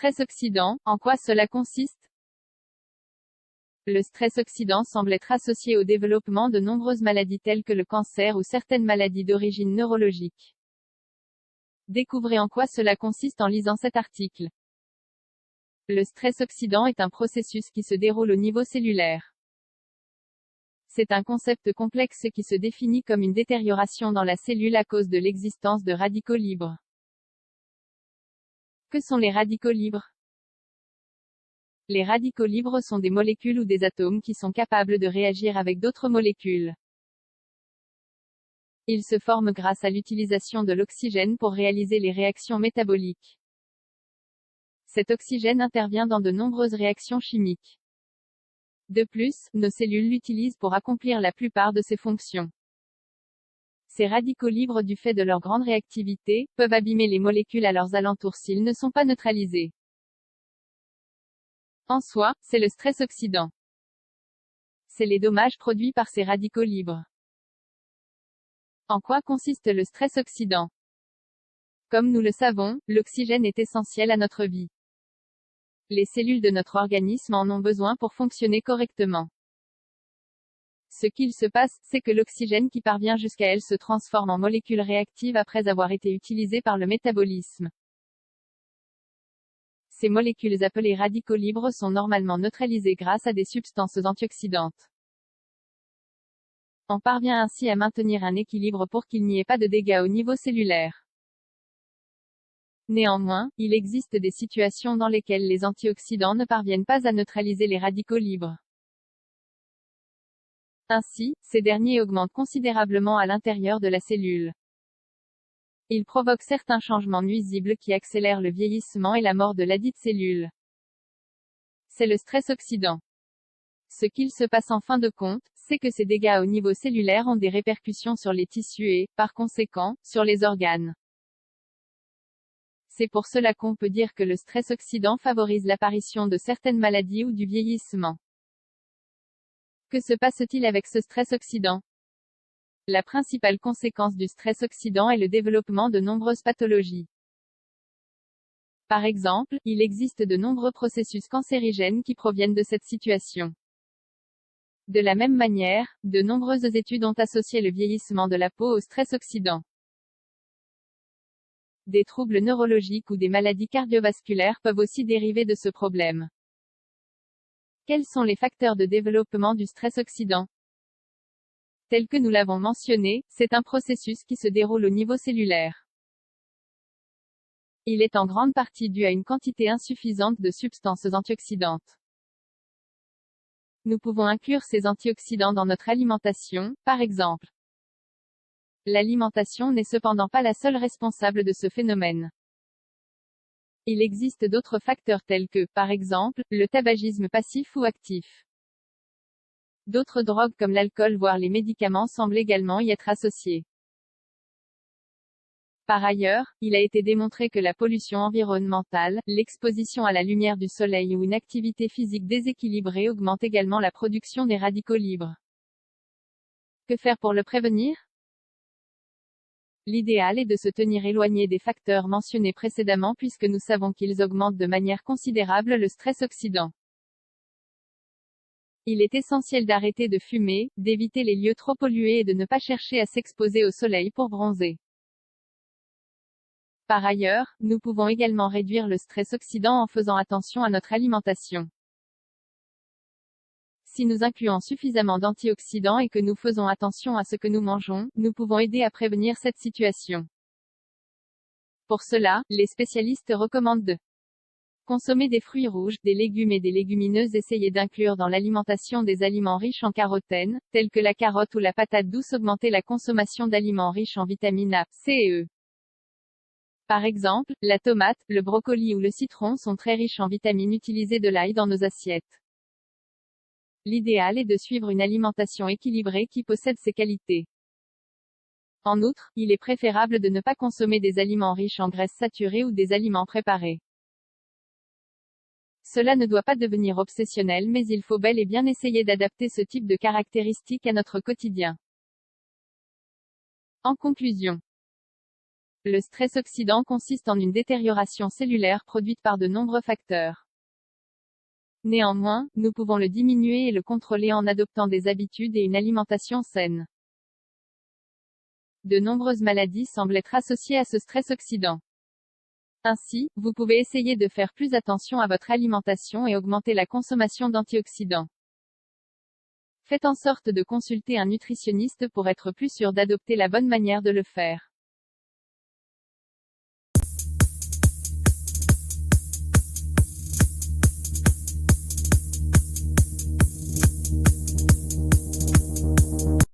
stress oxydant, en quoi cela consiste? Le stress oxydant semble être associé au développement de nombreuses maladies telles que le cancer ou certaines maladies d'origine neurologique. Découvrez en quoi cela consiste en lisant cet article. Le stress oxydant est un processus qui se déroule au niveau cellulaire. C'est un concept complexe qui se définit comme une détérioration dans la cellule à cause de l'existence de radicaux libres. Que sont les radicaux libres? Les radicaux libres sont des molécules ou des atomes qui sont capables de réagir avec d'autres molécules. Ils se forment grâce à l'utilisation de l'oxygène pour réaliser les réactions métaboliques. Cet oxygène intervient dans de nombreuses réactions chimiques. De plus, nos cellules l'utilisent pour accomplir la plupart de ses fonctions. Ces radicaux libres, du fait de leur grande réactivité, peuvent abîmer les molécules à leurs alentours s'ils ne sont pas neutralisés. En soi, c'est le stress oxydant. C'est les dommages produits par ces radicaux libres. En quoi consiste le stress oxydant? Comme nous le savons, l'oxygène est essentiel à notre vie. Les cellules de notre organisme en ont besoin pour fonctionner correctement. Ce qu'il se passe, c'est que l'oxygène qui parvient jusqu'à elle se transforme en molécules réactives après avoir été utilisé par le métabolisme. Ces molécules appelées radicaux libres sont normalement neutralisées grâce à des substances antioxydantes. On parvient ainsi à maintenir un équilibre pour qu'il n'y ait pas de dégâts au niveau cellulaire. Néanmoins, il existe des situations dans lesquelles les antioxydants ne parviennent pas à neutraliser les radicaux libres. Ainsi, ces derniers augmentent considérablement à l'intérieur de la cellule. Ils provoquent certains changements nuisibles qui accélèrent le vieillissement et la mort de ladite cellule. C'est le stress oxydant. Ce qu'il se passe en fin de compte, c'est que ces dégâts au niveau cellulaire ont des répercussions sur les tissus et, par conséquent, sur les organes. C'est pour cela qu'on peut dire que le stress oxydant favorise l'apparition de certaines maladies ou du vieillissement. Que se passe-t-il avec ce stress oxydant? La principale conséquence du stress oxydant est le développement de nombreuses pathologies. Par exemple, il existe de nombreux processus cancérigènes qui proviennent de cette situation. De la même manière, de nombreuses études ont associé le vieillissement de la peau au stress oxydant. Des troubles neurologiques ou des maladies cardiovasculaires peuvent aussi dériver de ce problème. Quels sont les facteurs de développement du stress oxydant? Tel que nous l'avons mentionné, c'est un processus qui se déroule au niveau cellulaire. Il est en grande partie dû à une quantité insuffisante de substances antioxydantes. Nous pouvons inclure ces antioxydants dans notre alimentation, par exemple. L'alimentation n'est cependant pas la seule responsable de ce phénomène. Il existe d'autres facteurs tels que, par exemple, le tabagisme passif ou actif. D'autres drogues comme l'alcool voire les médicaments semblent également y être associés. Par ailleurs, il a été démontré que la pollution environnementale, l'exposition à la lumière du soleil ou une activité physique déséquilibrée augmente également la production des radicaux libres. Que faire pour le prévenir? L'idéal est de se tenir éloigné des facteurs mentionnés précédemment puisque nous savons qu'ils augmentent de manière considérable le stress oxydant. Il est essentiel d'arrêter de fumer, d'éviter les lieux trop pollués et de ne pas chercher à s'exposer au soleil pour bronzer. Par ailleurs, nous pouvons également réduire le stress oxydant en faisant attention à notre alimentation. Si nous incluons suffisamment d'antioxydants et que nous faisons attention à ce que nous mangeons, nous pouvons aider à prévenir cette situation. Pour cela, les spécialistes recommandent de consommer des fruits rouges, des légumes et des légumineuses. Essayez d'inclure dans l'alimentation des aliments riches en carotène, tels que la carotte ou la patate douce. Augmenter la consommation d'aliments riches en vitamines A, C et E. Par exemple, la tomate, le brocoli ou le citron sont très riches en vitamines. Utilisez de l'ail dans nos assiettes. L'idéal est de suivre une alimentation équilibrée qui possède ces qualités. En outre, il est préférable de ne pas consommer des aliments riches en graisses saturées ou des aliments préparés. Cela ne doit pas devenir obsessionnel, mais il faut bel et bien essayer d'adapter ce type de caractéristiques à notre quotidien. En conclusion, Le stress oxydant consiste en une détérioration cellulaire produite par de nombreux facteurs. Néanmoins, nous pouvons le diminuer et le contrôler en adoptant des habitudes et une alimentation saine. De nombreuses maladies semblent être associées à ce stress oxydant. Ainsi, vous pouvez essayer de faire plus attention à votre alimentation et augmenter la consommation d'antioxydants. Faites en sorte de consulter un nutritionniste pour être plus sûr d'adopter la bonne manière de le faire.